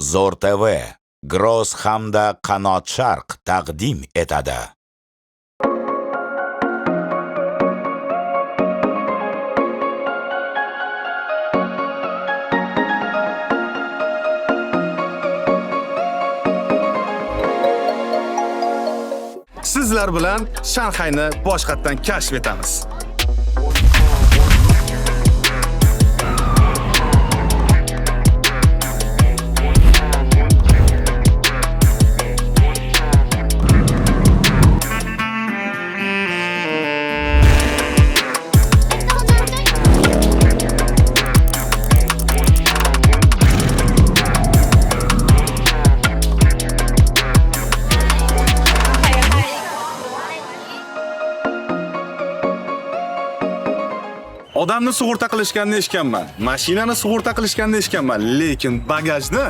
Zo'r TV, Gross hamda Qanot Sharq taqdim etadi. Sizlar bilan Shanxayni boshqatdan kashf etamiz. Odamni sug'urta qilishganini eshitganman, mashinani sug'urta qilishganini eshitganman, lekin bagajni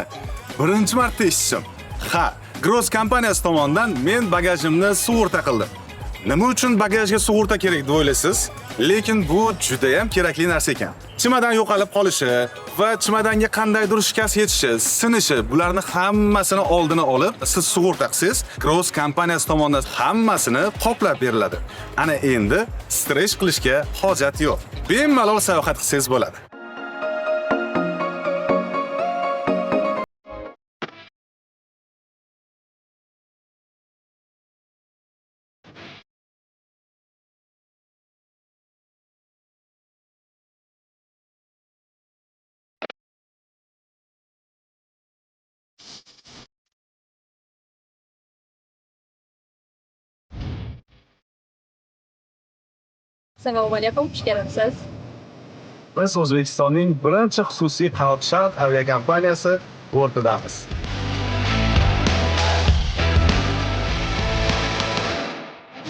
birinchi marta eshitdim. Ha, Gross kompaniyasi tomonidan men bagajimni sug'urta qildim. Nima uchun bagajga sug'urta kerak deb o'ylaysiz? Lekin bu juda ham kerakli narsa ekan. Chimadan yo'qolib qolishi va chimadanga qandaydir shikast yetishi, sinishi, bularni hammasini oldini olib, siz sug'urta qilsangiz, Gross kompaniyasi tomonidan hammasini qoplab beriladi. Ana endi stress qilishga hojat yo'q. Bemalol sayohat qilsangiz bo'ladi. Assalomu alaykum, xush kelibsiz. Biz O'zbekistonning birinchi xususiy Qanot Sharq aviakompaniyasi bortidamiz.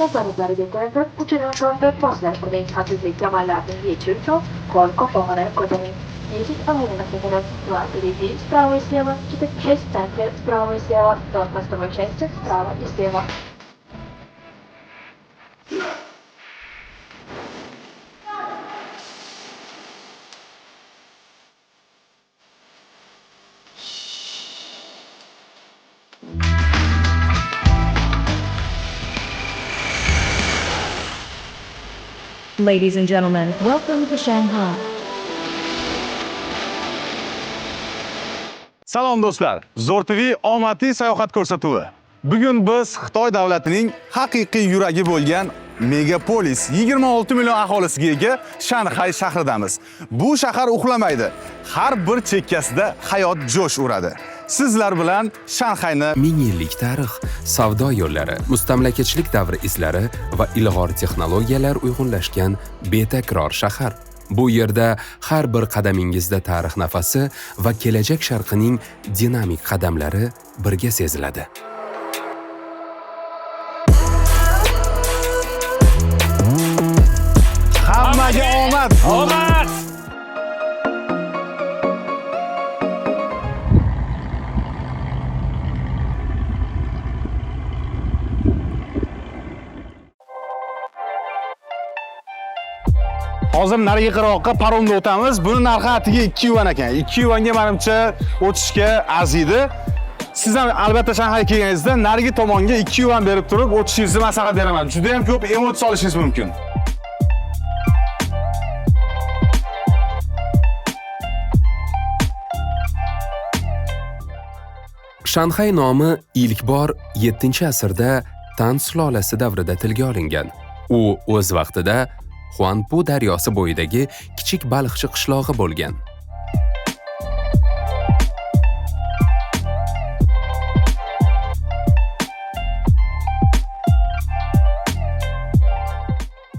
Nazoratlariga ko'ra, uchinchi postlar uning xavfsizlik kamarlarini yechish uchun qo'l qopqog'ini ko'taring. Eshik amaliyotini va televizor справа и слева, 6 центр справа и слева, до мостовой части справа и слева. Ladies and gentlemen, welcome to Shanghai. Salom do'stlar, Zo'r TV omadli sayohat ko'rsatuvi. Bugun biz Xitoy davlatining haqiqiy yuragi bo'lgan megapolis 26 million aholisiga ega Shanxay shahridamiz. Bu shahar uxlamaydi. Har bir chekkasida hayot jo'sh uradi. Sizlar bilan Shanxayni 1000 yillik tarix, savdo yo'llari, mustamlakachilik davri izlari va ilg'or texnologiyalar uyg'unlashgan betakror shahar. Bu yerda har bir qadamingizda tarix nafasi va kelajak sharqining dinamik qadamlari birga seziladi. hammaga omad! Omad! Hozir nariga qirg'oqqa paromda o'tamiz. Buni narxi atiga 2 yuan ekan. 2 yuanga menimcha o'tishga arziydi. Siz ham albatta Shanxayga kelganingizda narigi tomonga 2 yuan berib turib o'tishingizni maslahat beraman. Juda ham ko'p emotsiya olishingiz mumkin. Shanxay nomi ilk bor 7-asrda Tan sulolasi davrida tilga olingan. U o'z vaqtida Huangpu daryosi bo'yidagi kichik baliqchi qishlog'i bo'lgan.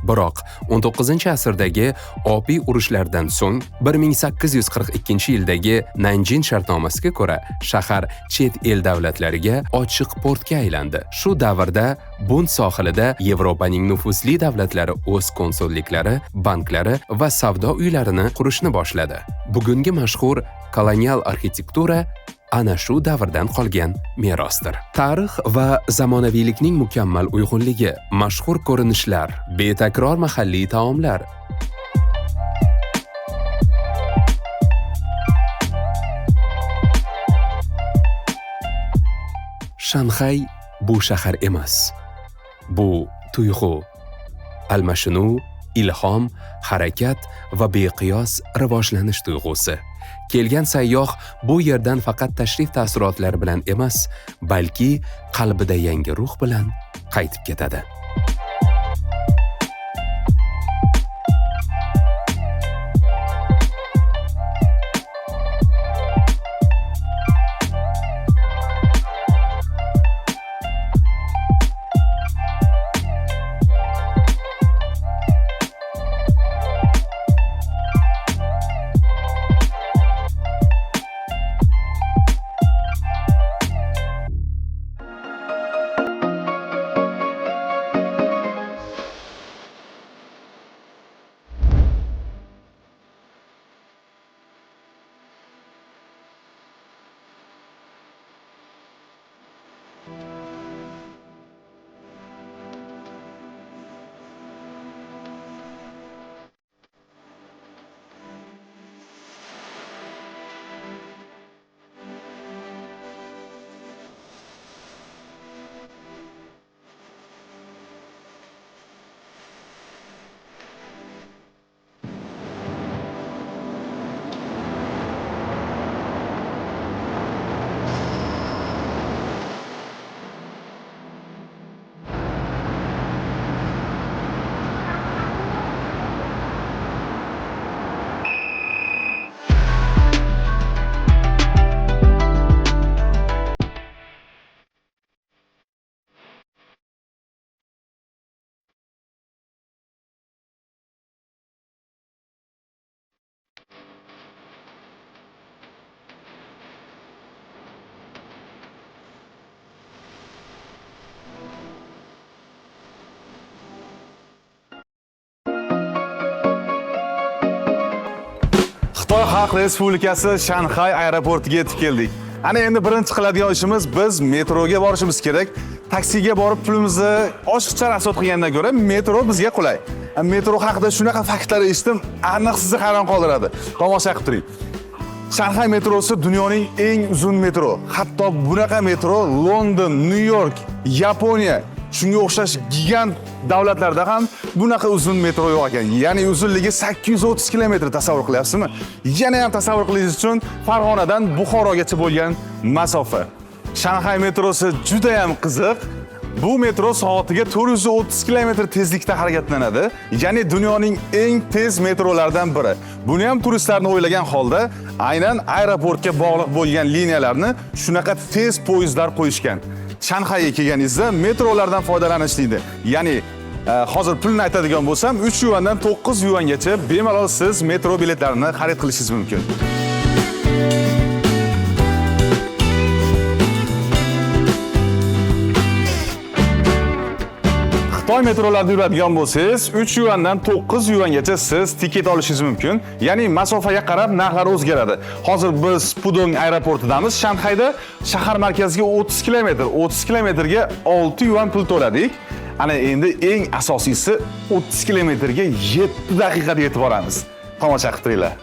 Biroq 19-asrdagi Opiy urushlaridan so'ng 1842-yildagi Nanjing shartnomasiga ko'ra shahar chet el davlatlariga ochiq portga aylandi. Shu davrda Bund sohilida Yevropaning nufuzli davlatlari o'z konsulliklari, banklari va savdo uylarini qurishni boshladi. Bugungi mashhur kolonial arxitektura ana shu davrdan qolgan merosdir. Tarix va zamonaviylikning mukammal uyg'unligi, mashhur ko'rinishlar, betakror mahalliy taomlar, Shanxay bu shahar emas. Bu tuyg'u, almashinuv, ilhom, harakat va beqiyos rivojlanish tuyg'usi. Kelgan sayyoh bu yerdan faqat tashrif taassurotlari bilan emas, balki qalbida yangi ruh bilan qaytib ketadi. Xitoy Xalq Respublikasi Shanxay aeroportiga yetib keldik. Ana endi birinchi qiladigan ishimiz biz metroga borishimiz kerak. Taksiga borib pulimizni oshiqcha rasod qilgandan ko'ra metro bizga qulay. Metro haqida shunaqa faktlar eshitdim, aniq sizni hayron qoldiradi. Tomosha qilib turing. Shanxay metrosi dunyoning eng uzun metro. Hatto bunaqa metro London, New York, Yaponiya, shunga o'xshash gigant davlatlarda ham bunaqa uzun metro yo'q ekan. Ya'ni uzunligi 830 kilometr tasavvur qilyapsizmi? Yana ham tasavvur qilishingiz uchun Farg'onadan Buxorogacha bo'lgan masofa. Shanxay metrosi juda ham qiziq. Bu metro soatiga 430 kilometr tezlikda harakatlanadi. Ya'ni dunyoning eng tez metrolaridan biri. Buni ham turistlarni o'ylagan holda aynan aeroportga bog'liq bo'lgan liniyalarni shunaqa tez poyezdlar qo'yishgan. Shanxayga kelganingizda metrolardan foydalanish deydi. Ya'ni hozir pulni aytadigan bo'lsam, 3 yuandan 9 yuangacha bemalol siz metro biletlarini xarid qilishingiz mumkin. Xitoy metrolarida yuradigan bo'lsangiz, 3 yuandan 9 yuangacha siz tiket olishingiz mumkin. Ya'ni masofaga qarab narxlar o'zgaradi. Hozir biz Pudong aeroportidamiz. Shanxayda shahar markaziga 30 kilometr. 30 kilometrga 6 yuan pul to'ladik. Ana endi eng asosiysi 30 kilometrga 7 daqiqada yetib boramiz. Tomosha qilib turinglar.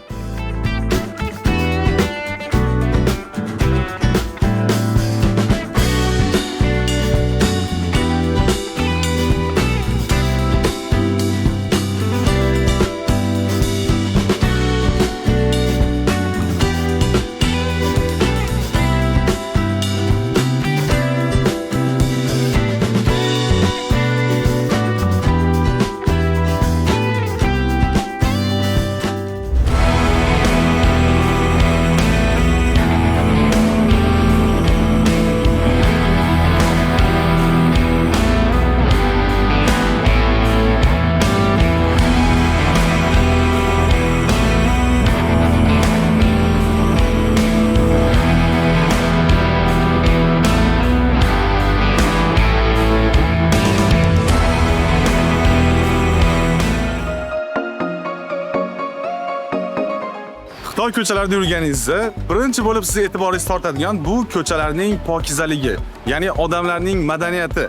Xitoy ko'chalarida yurganingizda birinchi bo'lib siz e'tiboringizni tortadigan bu ko'chalarning pokizaligi, ya'ni odamlarning madaniyati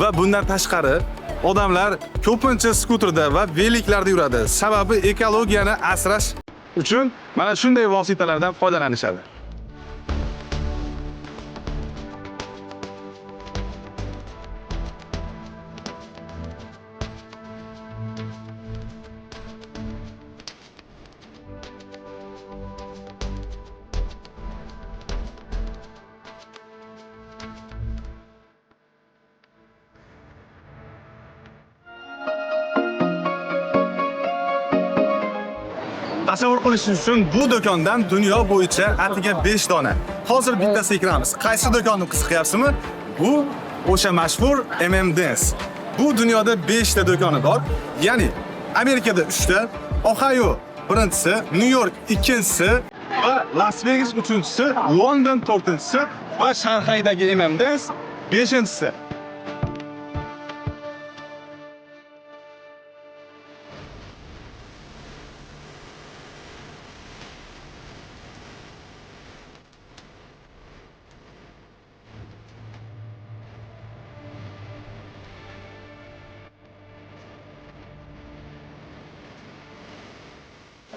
va bundan tashqari odamlar ko'pincha skuterda va veliklarda yuradi. Sababi ekologiyani asrash uchun mana shunday vositalardan foydalanishadi. Tasavvur qilishingiz uchun bu do'kondan dunyo bo'yicha atiga 5 dona. Hozir bittasiga kiramiz. Qaysi do'konni qiziqyapsizmi? Bu o'sha mashhur M&M's. Bu dunyoda 5 ta do'koni bor. Ya'ni Amerikada 3 ta, Ohio birinchisi, New York ikkinchisi va Las Vegas uchinchisi, London to'rtinchisi va Shanxaydagi M&M's beshinchisi.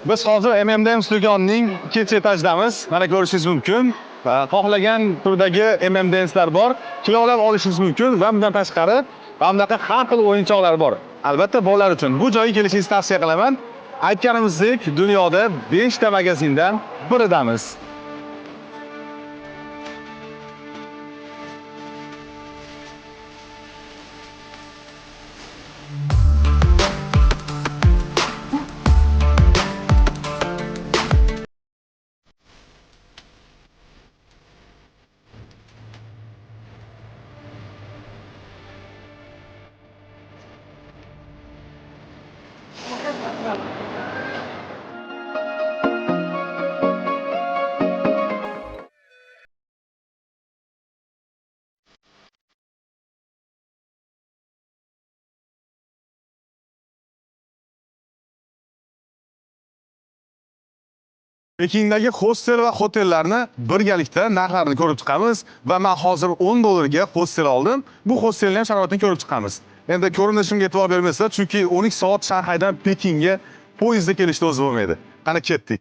Biz hozir M&M's do'konining ikkinchi etajdamiz. Mana ko'rishingiz mumkin. Va xohlagan turdagi M&M'slar bor. Kilolar olishingiz mumkin va bundan tashqari bunaqa har xil o'yinchoqlar bor. Albatta bolalar uchun bu joyga kelishingizni tavsiya qilaman. Aytganimizdek, dunyoda 5 ta magazindan biridamiz. Pekindagi hostel va hotellarni birgalikda narxlarini ko'rib chiqamiz va men hozir $10 hostel oldim. Bu hostelning ham sharoitini ko'rib chiqamiz. Endi ko'rinishimga e'tibor bermasizlar, chunki 12 soat Shanxaydan Pekinga poyezdda kelishni o'zi bo'lmaydi. Qani ketdik.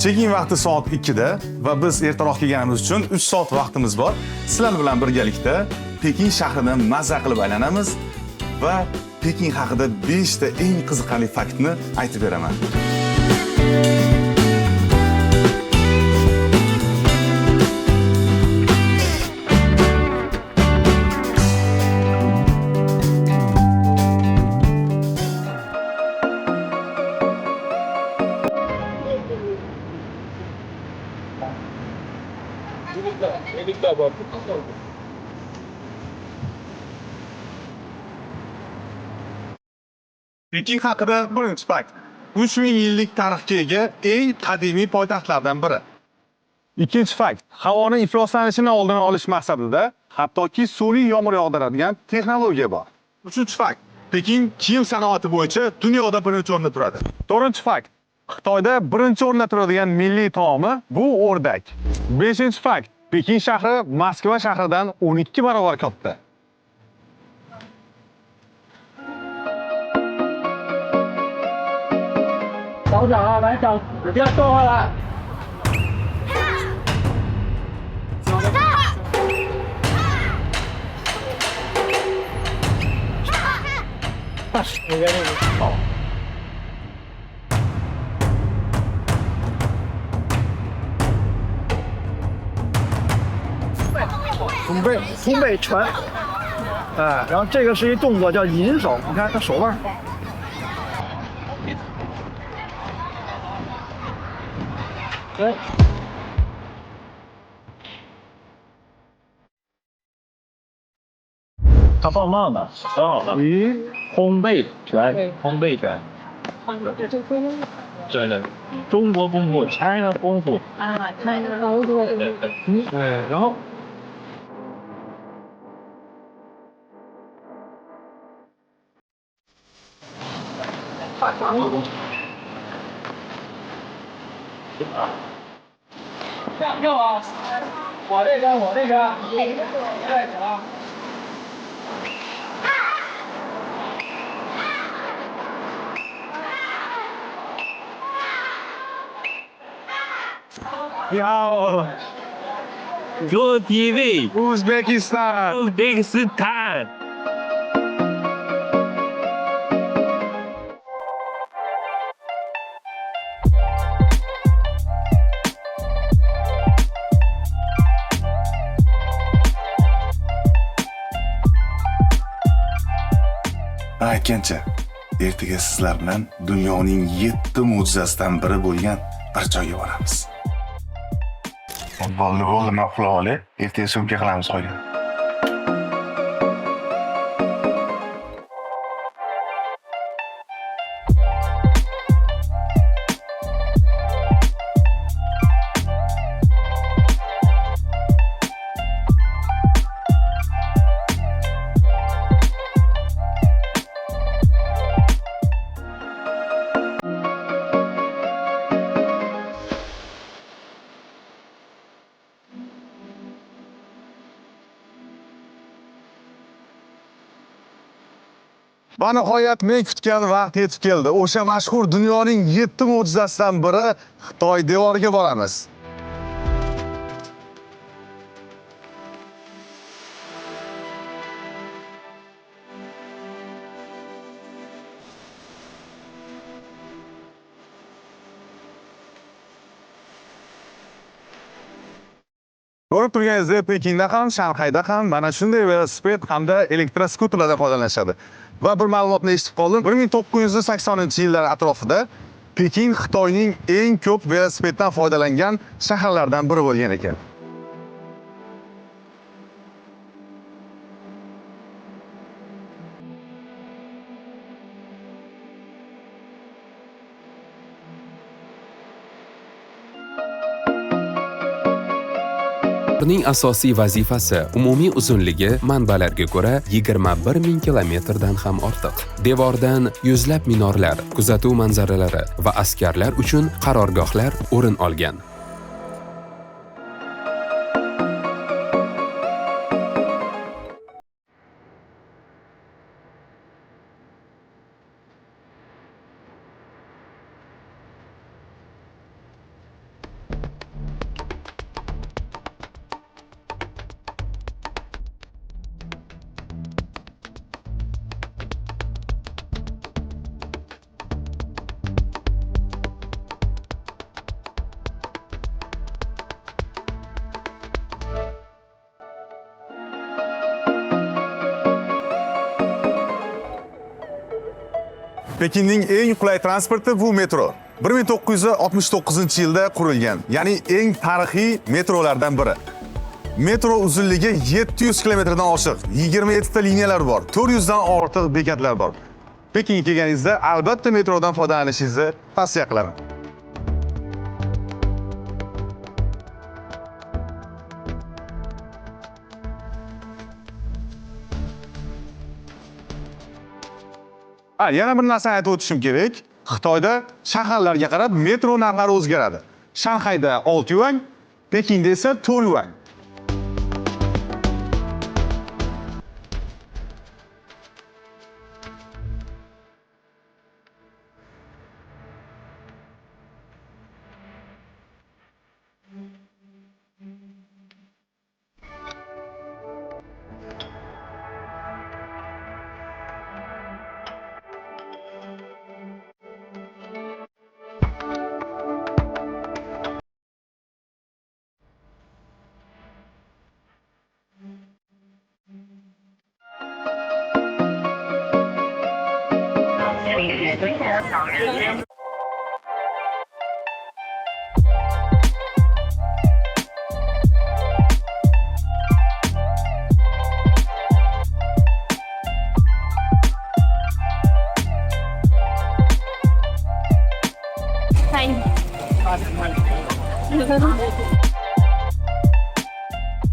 Check-in vaqti soat 2 da va biz ertaroq kelganimiz uchun 3 soat vaqtimiz bor. Sizlar bilan birgalikda Pekin shahrini mazza qilib aylanamiz va Pekin haqida 5 ta eng qiziqarli faktni aytib beraman. Pekin haqida birinchi fakt. 3000 yillik tarixga ega eng qadimiy poytaxtlardan biri. Ikkinchi fakt. Havoni ifloslanishini oldini olish maqsadida hattoki sun'iy yomg'ir yog'diradigan texnologiya bor. Uchinchi fakt. Pekin kiyim sanoati bo'yicha dunyoda birinchi o'rinda turadi. To'rtinchi fakt. Xitoyda birinchi o'rinda turadigan milliy taomi bu o'rdak. Beshinchi fakt. Pekin shahri Moskva shahridan 12 barobar katta.从北传，然后这个是一动作叫银手，你看他手腕。对。他放慢了，很好的。烘焙拳，烘焙拳。对的，中国功夫，China 功夫。啊，China 功夫。对，然后。你好 Good TV Uzbekistan Uzbekistan Aytgancha, ertaga sizlar bilan dunyoning 7 mo'jizasidan biri bo'lgan bir joyga boramiz. Bo'ldi, ma'qul oli. Ertaga sumka qilamiz qo'ygan. Va nihoyat men kutgan vaqt yetib keldi. O'sha mashhur dunyoning 7 mo'jizasidan biri Xitoy devoriga boramiz. Ko'rib turganingizdek, Pekinda ham, Shanxayda ham mana shunday velosiped hamda elektroskuterlardan foydalanishadi. Va bir ma'lumotni eshitib qoldim. 1980-yillar atrofida Pekin Xitoyning eng ko'p velosipeddan foydalangan shaharlardan biri bo'lgan ekan. Uning asosiy vazifasi umumiy uzunligi manbalarga ko'ra 21 ming kilometrdan ham ortiq. Devordan yuzlab minorlar, kuzatuv manzaralari va askarlar uchun qarorgohlar o'rin olgan. Pekinning eng qulay transporti bu metro. 1969-yilda qurilgan, ya'ni eng tarixiy metrolardan biri. Metro uzunligi 700 kilometrdan oshiq, 27 ta liniyalar bor, 400 dan ortiq bekatlar bor. Pekinga kelganingizda albatta metrodan foydalanishingizni tavsiya qilaman. Yana bir narsani aytib o'tishim kerak. Xitoyda shaharlarga qarab metro narxlari o'zgaradi. Shanxayda 6 yuan, Pekinda esa 4 yuan.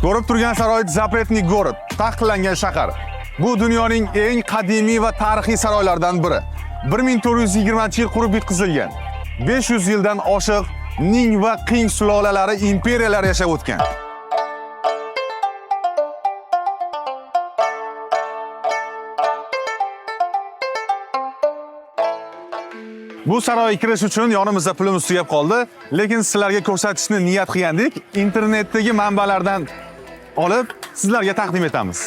Ko'rib turgan sharoit Zapretniy город, taqiqlangan shahar. Bu dunyoning eng qadimiy va tarixiy saroylaridan biri. 1420-yil qurib bitkazilgan. 500 yildan oshiq Ning va Qing sulolalari imperiyalari yashab o'tgan. Bu saroyga kirish uchun yonimizda pulimiz tugab qoldi, lekin sizlarga ko'rsatishni niyat qilgandik. Internetdagi manbalardan olib sizlarga taqdim etamiz.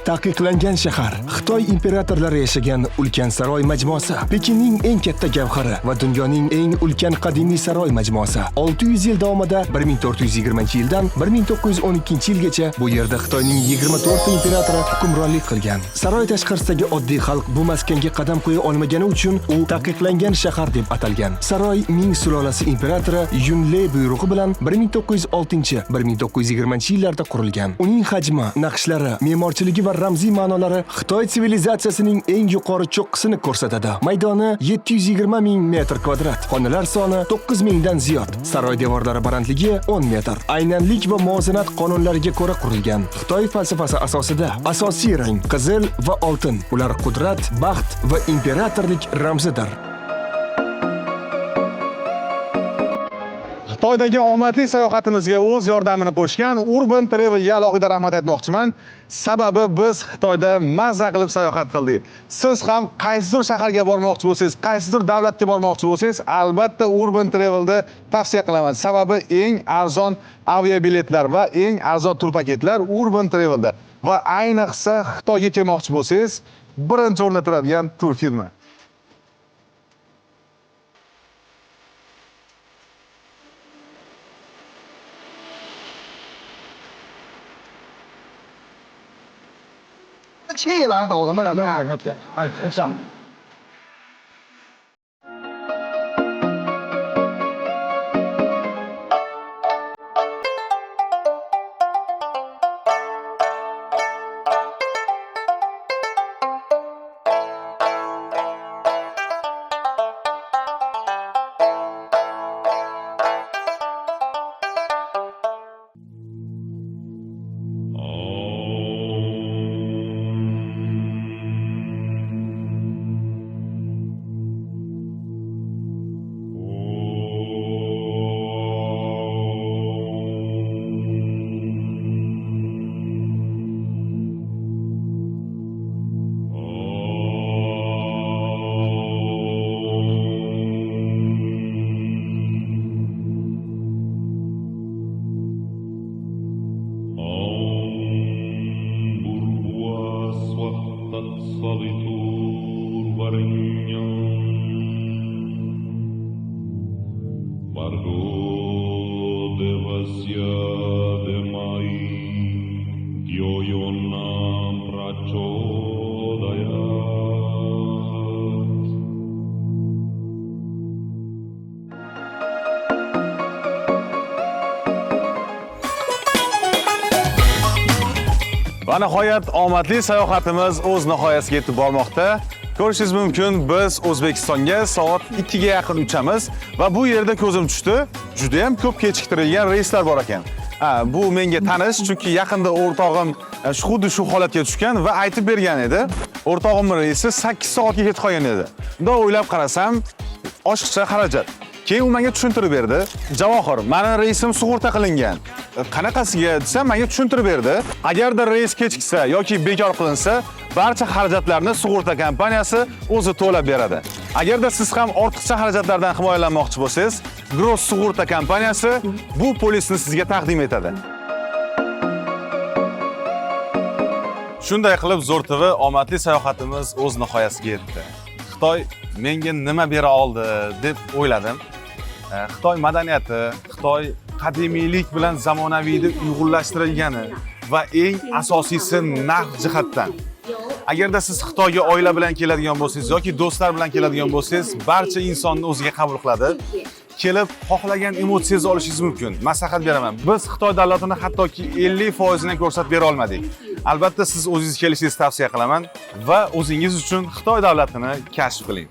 Taqiqlangan shahar, Xitoy imperatorlari yashagan ulkan saroy majmuasi, Pekinning eng katta gavhari va dunyoning eng ulkan qadimiy saroy majmuasi. 600 yil davomida 1420-yildan 1912-yilgacha bu yerda Xitoyning 24 ta imperatori hukmronlik qilgan. Saroy tashqarisidagi oddiy xalq bu maskanga qadam qo'ya olmagani uchun u taqiqlangan shahar deb atalgan. Saroy Ming sulolasi imperatori Yunle buyrug'i bilan 1906-1920-yillarda qurilgan. Uning hajmi, naqshlari, me'morchiligi va ramziy ma'nolari Xitoy sivilizatsiyasining eng yuqori cho'qqisini ko'rsatadi. Maydoni 720 ming metr kvadrat, xonalar soni 9000 dan ziyod, saroy devorlari balandligi 10 metr. Aynanlik va muvozanat qonunlariga ko'ra qurilgan. Xitoy falsafasi asosida asosiy rang qizil va oltin. Ular qudrat, baxt va imperatorlik ramzidir. Xitoydagi omadli sayohatimizga o'z yordamini qo'shgan Urban Travel'ga alohida rahmat aytmoqchiman. Sababi biz Xitoyda mazza qilib sayohat qildik. Siz ham qaysidir shaharga bormoqchi bo'lsangiz, qaysidir davlatga bormoqchi bo'lsangiz, albatta Urban Travel'da tavsiya qilaman. Sababi eng arzon aviabiletlar va eng arzon tur paketlar Urban Travel'da. Va ayniqsa Xitoyga kelmoqchi bo'lsangiz, birinchi o'rinda turadigan tur firma. Va nihoyat omadli sayohatimiz o'z nihoyasiga yetib bormoqda. Ko'rishingiz mumkin, biz O'zbekistonga soat 2 ga yaqin uchamiz va bu yerda ko'zim tushdi. Juda ham ko'p kechiktirilgan reyslar bor ekan. Bu menga tanish, chunki yaqinda o'rtog'im xuddi shu holatga tushgan va aytib bergan edi. O'rtog'imning reysi 8 soatga ketib qolgan edi. Unda o'ylab qarasam, oshiqcha xarajat. Keyin u menga tushuntirib berdi. Javohir, meni reysim sug'urta qilingan. Qanaqasiga desam, menga tushuntirib berdi. Agarda reys kechiksa yoki bekor qilinsa, barcha xarajatlarni sug'urta kompaniyasi o'zi to'lab beradi. Agarda siz ham ortiqcha xarajatlardan himoyalanmoqchi bo'lsangiz, Gross sug'urta kompaniyasi bu polisni sizga taqdim etadi. Shunday qilib Zo'r TV omadli sayohatimiz o'z nihoyasiga yetdi. Xitoy menga nima bera oldi deb o'yladim. Xitoy madaniyati, Xitoy qadimiylik bilan zamonaviyni uyg'unlashtirilgani va eng asosiysi narx jihatdan. Agarda siz Xitoyga oila bilan keladigan bo'lsangiz yoki do'stlar bilan keladigan bo'lsangiz, barcha insonni o'ziga qabul qiladi. Kelib xohlagan emotsiyangizni olishingiz mumkin. Maslahat beraman. Biz Xitoy davlatini hattoki 50% ni ko'rsatib bera olmadik. Albatta siz o'zingiz kelishingizni tavsiya qilaman va o'zingiz uchun Xitoy davlatini kashf qiling.